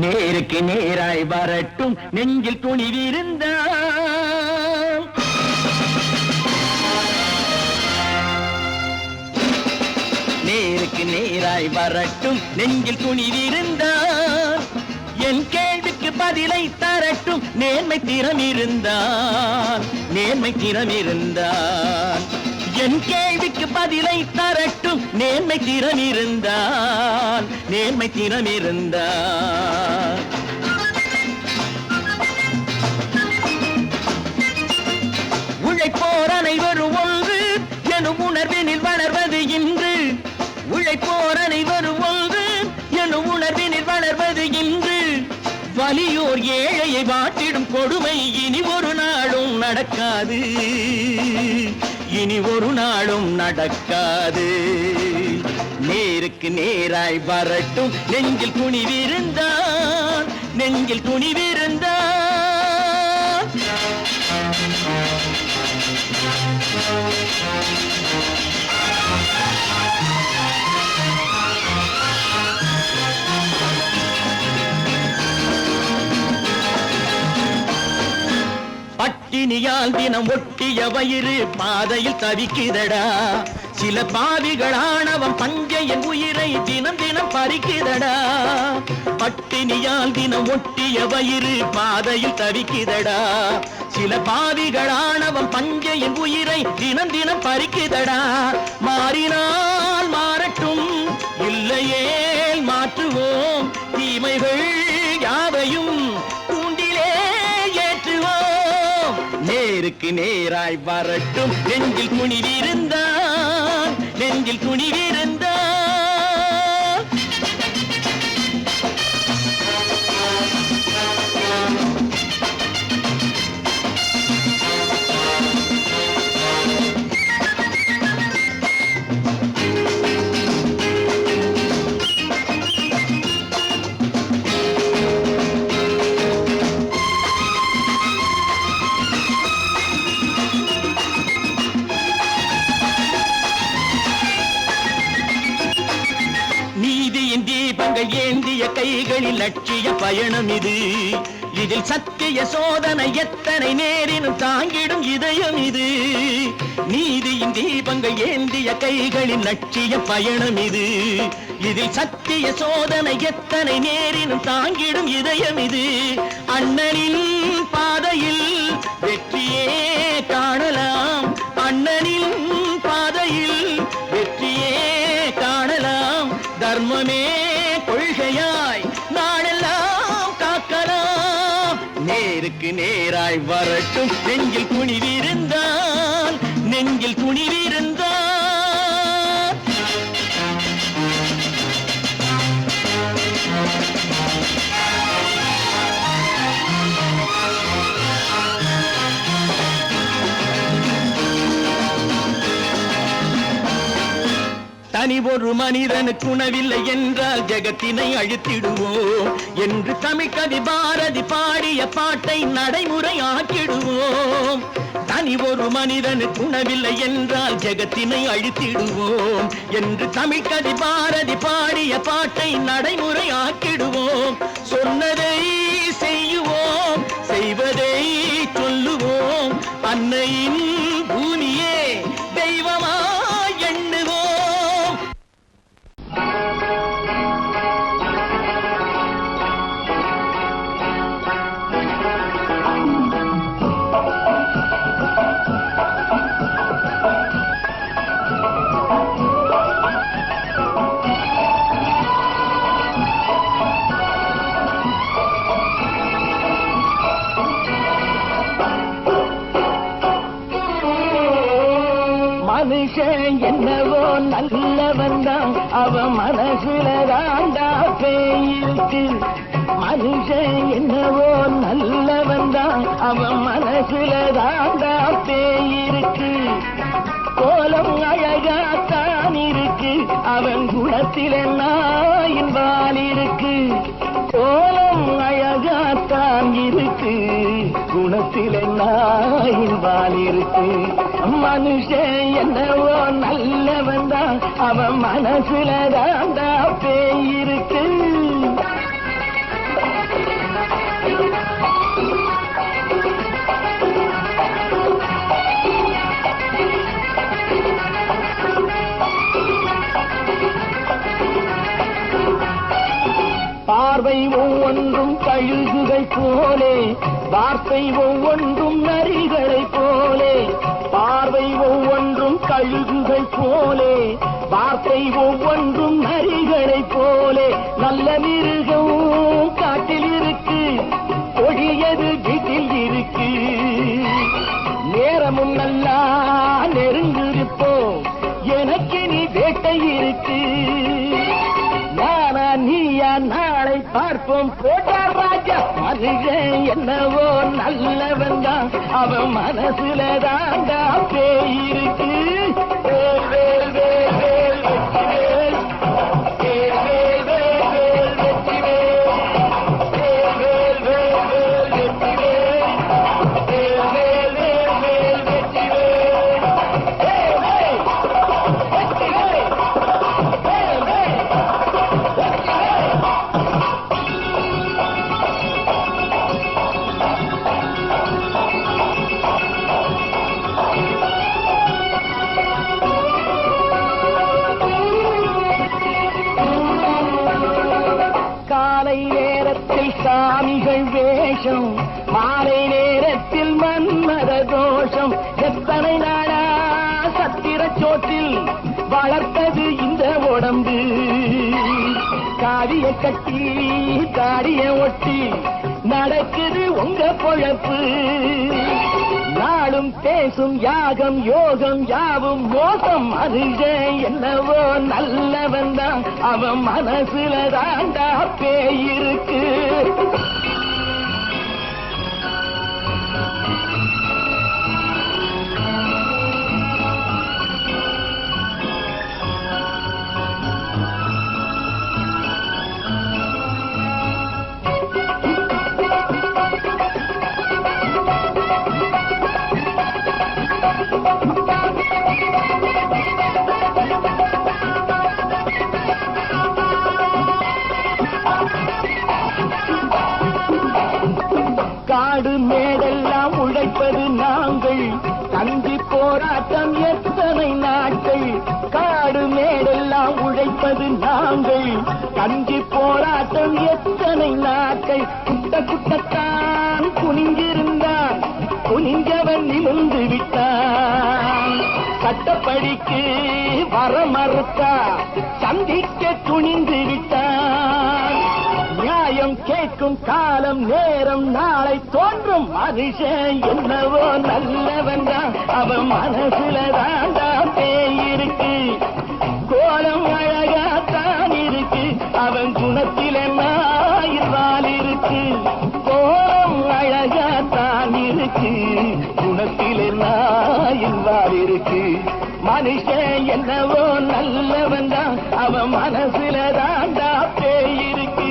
நேருக்கு நேராய் வரட்டும் நெஞ்சில் துணிவிருந்தால், நேருக்கு நேராய் வரட்டும் நெஞ்சில் துணிவிருந்தால், என் கேள்விக்கு பதிலை தரட்டும் தரட்டும் நேர்மை திறம் இருந்தால் என் கேள்விக்கு பதிலை தரட்டும் நேர்மை திறம் இருந்தால் உழைப்போர் அனைவரும் ஒன்று எனும் உணர்வினில் வளர்வது இன்று உழைப்போர் அனைவரும் ஒன்று எனும் உணர்வினில் வளர்வது இன்று வலியோர் ஏழையை வாட்டிடும் கொடுமை இனி ஒரு நாளும் நடக்காது நேருக்கு நேராய் வரட்டும் நெஞ்சில் துணிவிருந்தான் பட்டினியால் தினம் ஒட்டிய வயிறு பாதையில் தவிக்குதடா சில பாவிகளானவன் பஞ்சையின் உயிரை தினம் பறிக்குதடா பட்டினியால் தினம் ஒட்டிய வயிறு பாதையில் தவிக்குதடா சில பாவிகளானவன் பஞ்சையின் உயிரை தினம் பறிக்குதடா மாறினால் மாறட்டும் இல்லையே மாற்றுவோம் தீமைகள் யாவையும் நேருக்கு நேராய் வரட்டும் நெஞ்சில் துணிவிருந்தான் தீபங்கள் ஏந்திய கைகளில் லட்சிய பயணம் இதில் சத்திய சோதனை எத்தனை நேரினும் தாங்கிடும் இதயம் இது நீதியின் தீபங்கள் ஏந்திய கைகளில் லட்சிய பயணம் இதில் சத்திய சோதனை எத்தனை நேரினும் தாங்கிடும் இதயம் இது அண்ணனின் பாதையில் வெற்றியே காணலாம் அண்ணனின் பாதையில் வெற்றியே காணலாம் தர்மமே கொள்கையாய் நாளெல்லாம் காக்கலாம் நேருக்கு நேராய் வரட்டும் நெஞ்சில் துணிவிருந்தால் தனி ஒரு மனிதனுக்கு உணவில்லை என்றால் ஜெகத்தினை அழித்திடுவோம் என்று தமிழ்கவி பாரதி பாடிய பாட்டை நடைமுறையாக்கிடுவோம் தனி ஒரு மனிதனுக்கு உணவில்லை என்றால் ஜெகத்தினை அழித்திடுவோம் என்று தமிழ்கவி பாரதி பாடிய பாட்டை நடைமுறையாக்கிடுவோம் சொன்னதை செய்யுவோம் செய்வதை சொல்லுவோம் அன்னையின் பூமியே தெய்வமா மனுஷன் என்னவோ நல்லவன் தான் அவன் மனசுல தாண்டா பேயிருக்கு மனுஷன் என்னவோ நல்லவன் தான் அவன் மனசுல தாண்டா பேயிருக்கு கோலம் அழகாத்தான் இருக்கு அவன் குணத்தில நாயின் வால் இருக்கு கோலம் அழகாத்தான் இருக்கு குணத்தில நாயின் வால் இருக்கு மனுஷன் என்னவோ நல்லவன் தான் அவன் மனசுல தாண்டா பேயிருக்கு பார்வை ஒவ்வொன்றும் கழுகுகள் போலே வார்த்தை ஒவ்வொன்றும் நரிகளை போலே பார்வை ஒவ்வொன்றும் கழுகுகள் போலே வார்த்தை ஒவ்வொன்றும் நரிகளை போலே நல்ல மிருகம் காட்டில் இருக்கு கொடியது வீட்டில் இருக்கு நேரமும் நல்லா நெருங்கிருப்போம் எனக்கு நீ வேட்டை இருக்கு நானா நீயா நாளை பார்ப்போம் போட்டார் ராஜா மனுஷன் என்னவோ நல்லவன் தான் அவன் மனசுல தாண்டா பேய் இருக்கு வேல் வேல் வேல் வேல் வெற்றி வேல் வேல் வேல் வேல் வேல் வெற்றி வேல் வேல் வேல் வேல் வேல் வெற்றி வேல் வேல் வேல் வெற்றி வேல் வேல் வேல் வெற்றி வேல் காலை நேரத்தில் சாமிகள் வேஷம் மாலை நேரத்தில் மன்மத தோஷம் எத்தனை நாளா சத்திர சோற்றில் வளர்த்தது இந்த உடம்பு காவிய கட்டி தாடிய ஒட்டி நடக்குது உங்க பொழப்பு நாளும் பேசும் யாகம் யோகம் யாவும் மோசம் மனுஷன் என்னவோ நல்லவன் தான் அவன் மனசுல தாண்டா பேய் இருக்கு காடு மேடெல்லாம் உழைப்பது நாங்கள் கஞ்சி போராட்டம் எத்தனை நாட்கள் காடு மேடெல்லாம் உழைப்பது நாங்கள் கஞ்சி போராட்டம் எத்தனை நாட்கள் குட்ட குட்டத்தான் குனிஞ்சிருந்தான் குனிஞ்சவன் நிமிர்ந்து விட்டான் சட்டப்படிக்கு வர மறுத்தா சந்திக்க துணிந்து விட்டான் நியாயம் கேட்கும் காலம் நேரம் நாளை தோன்றும் மனுஷன் என்னவோ நல்லவன் தான் அவன் மனசுல தாண்டா பேய் இருக்கு கோலம் அழகாத்தான் இருக்கு அவன் குணத்தில நாயிர்வால் இருக்கு கோலம் அழகாத்தான் இருக்கு குணத்தில நாயிர்வால் இருக்கு மனுஷன் என்னவோ நல்லவன் தான் அவன் மனசுல தாண்டா பேய் இருக்கு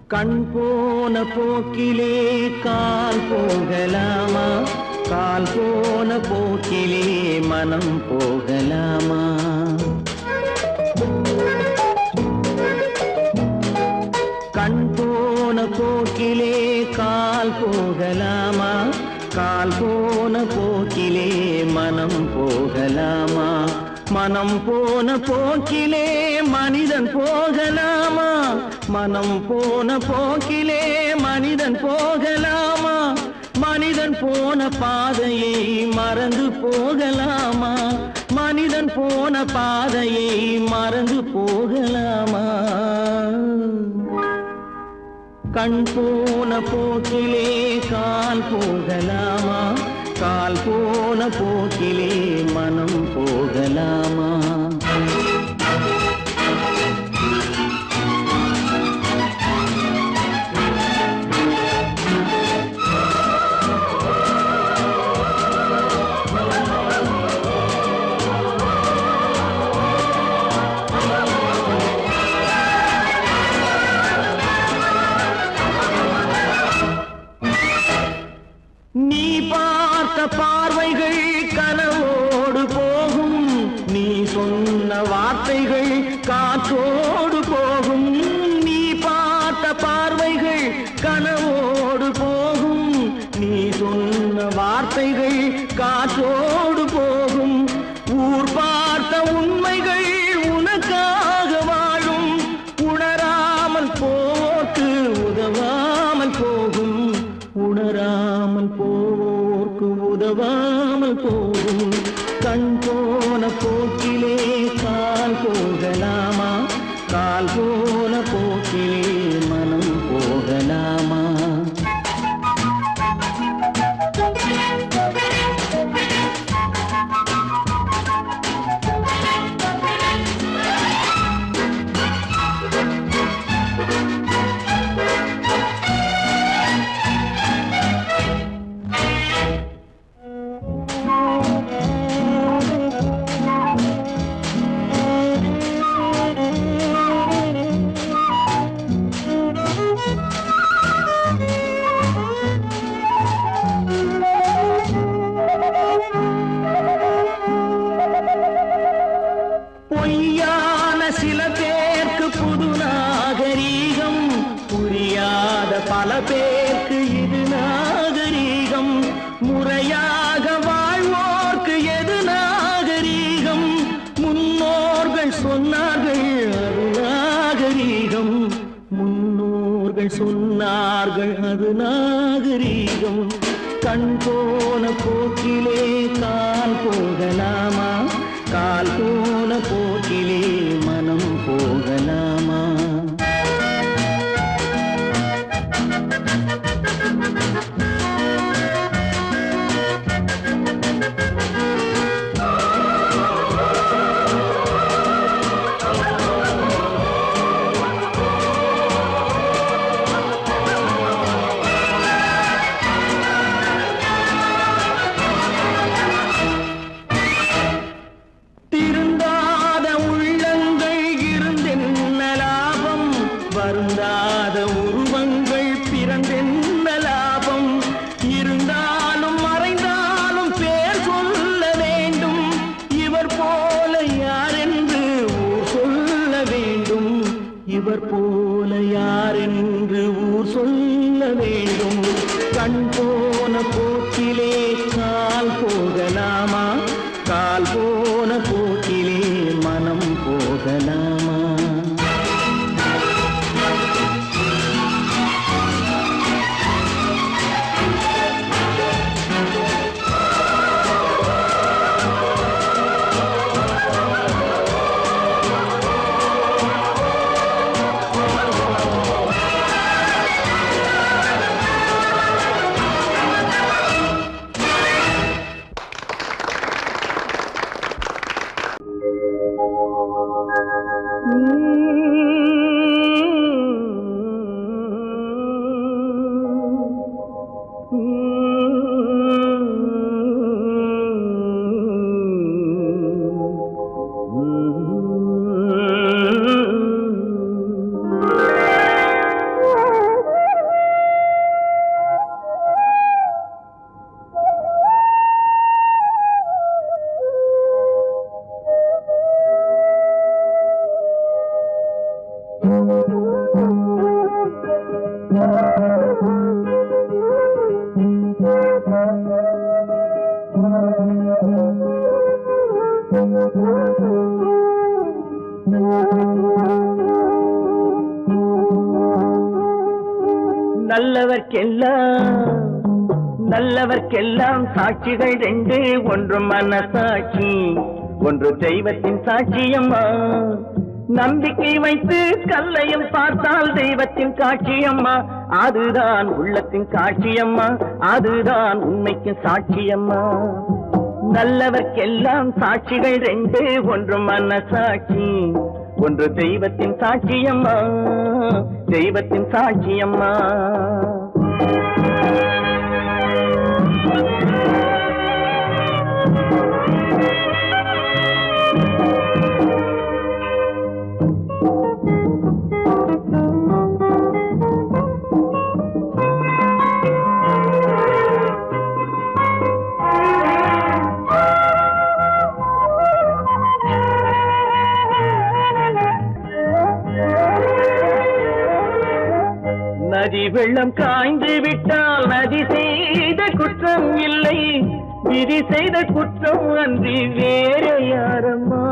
கண் போன போக்கிலே கால் போகலாமா கால் போன போக்கிலே மனம் போகலாமா கண் போன போக்கிலே கால் போகலாமா கால் போன போக்கிலே மனம் போகலாமா மனம் போன போக்கிலே மனிதன் போகலாமா மனம் போன போக்கிலே மனிதன் போகலாமா மனிதன் போன பாதையை மறந்து போகலாமா மனிதன் போன பாதையை மறந்து போகலாமா கண் போன போக்கிலே கால் போகலாமா கால் போன போக்கிலே மனம் போகலாமா நீ பார்த்த பார்வைகள் கனவோடு போகும் நீ சொன்ன வார்த்தைகள் காற்றோடு போகும் நீ பார்த்த பார்வைகள் கனவோடு போகும் நீ சொன்ன வார்த்தைகள் காற்றோடு போகும் ஊர் பார்த்த உண்மைகள் உனக்காக வாழும் உணராமல் போக்கு உதவாமல் போகும் உணராமல் போவோர்க்கு உதவாமல் போகும் கண் போன போக்கிலே கால் போகலாமா கால் போன போக்கிலே மனம் போகலாமா பொய்யான சில பேருக்கு புது நாகரீகம் புரியாத பல பேருக்கு இது நாகரீகம் முறையாக வாழ்வோர்க்கு எது நாகரீகம் முன்னோர்கள் சொன்னார்கள் அது நாகரீகம் முன்னோர்கள் சொன்னார்கள் அது நாகரீகம் கண் போன போக்கிலே கால் போகலாமா கால் போன போக்கிலே மனம் போகலாமா திருந்தாத உள்ளங்கள் இருந்தென்ன லாபம் வருந்தாத உருவங்கள் பிறந்தென்ன லாபம் இருந்தாலும் மறைந்தாலும் பேர் சொல்ல வேண்டும் இவர் போல யாரென்று ஊர் சொல்ல வேண்டும் இவர் போல யாரென்று ஊர் சொல்ல வேண்டும் கண் போன போக்கிலே கால் போகலாமா கால் போன போக்கிலே மனம் போகலாமா நல்லவர்க்கெல்லாம் சாட்சிகள் ரெண்டு, ஒன்று மனசாட்சி, ஒன்று தெய்வத்தின் சாட்சியம்மா. நம்பிக்கை வைத்து கல்லையும் பார்த்தால் தெய்வத்தின் காட்சியம்மா, அதுதான் உள்ளத்தின் காட்சியம்மா, அதுதான் உண்மைக்கு சாட்சியம்மா. நல்லவர்க்கெல்லாம் சாட்சிகள் ரெண்டு, ஒன்று மனசாட்சி, ஒன்று தெய்வத்தின் சாட்சியம்மா, தெய்வத்தின் சாட்சியம்மா. நதி வெள்ளம் காய்ந்து விட்டால் நதி செய்த குற்றம் இல்லை, விதி செய்த குற்றம் அன்றி வேற யாரம்மா.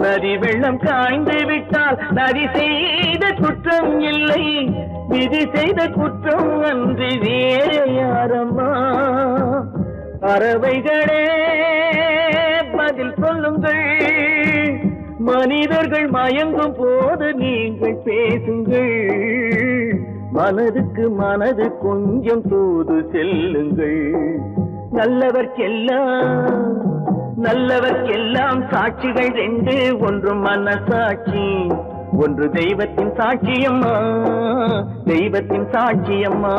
நதி வெள்ளம் காய்ந்து விட்டால் நதி செய்த குற்றம் இல்லை, விதி செய்த குற்றம் அன்றி வேற யாரம்மா. பறவைகளே பதில் சொல்லுங்கள், மனிதர்கள் மயங்கும் போது நீங்கள் பேசுங்கள், மனதுக்கு மனது கொஞ்சம் தூது செல்லுங்கள். நல்லவர்க்கெல்லாம் சாட்சிகள் ரெண்டு, ஒன்று மனசாட்சி, ஒன்று தெய்வத்தின் சாட்சியம்மா, தெய்வத்தின் சாட்சியம்மா.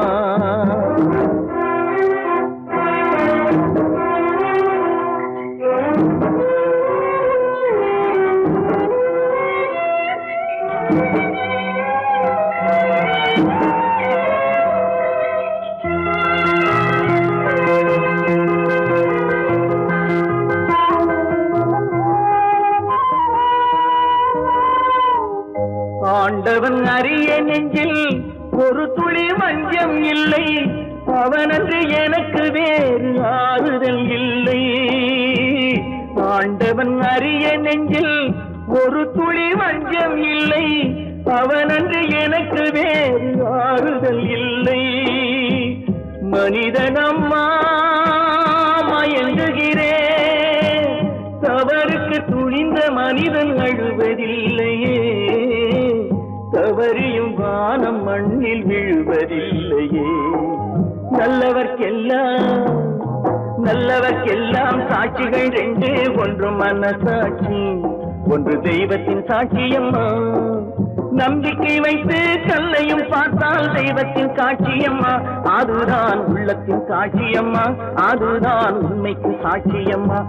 ஆண்டவன் அறிய நெஞ்சில் ஒரு துளி வஞ்சம் இல்லை, அவனன்று எனக்கு வேறு ஆறுதல் இல்லை. ஆண்டவன் அறிய நெஞ்சில் ஒரு துளி வஞ்சம் இல்லை, அவனன்று எனக்கு வேறு ஆறுதல் இல்லை. மனிதனம்மா மயங்குகிறேன், தவறுக்கு துணிந்த மனிதன் அழுவதில்லையே, தவறியும் வானம் மண்ணில் விழுவதில்லையே. நல்லவர்க்கெல்லாம் சாட்சிகள் ரெண்டு, ஒன்று மனசாட்சி, ஒன்று தெய்வத்தின் சாட்சியம்மா. நம்பிக்கை வைத்து கல்லையும் பார்த்தால் தெய்வத்தின் காட்சியம்மா, அதுதான் உள்ளத்தின் காட்சியம்மா, அதுதான் உண்மைக்கு சாட்சியம்மா.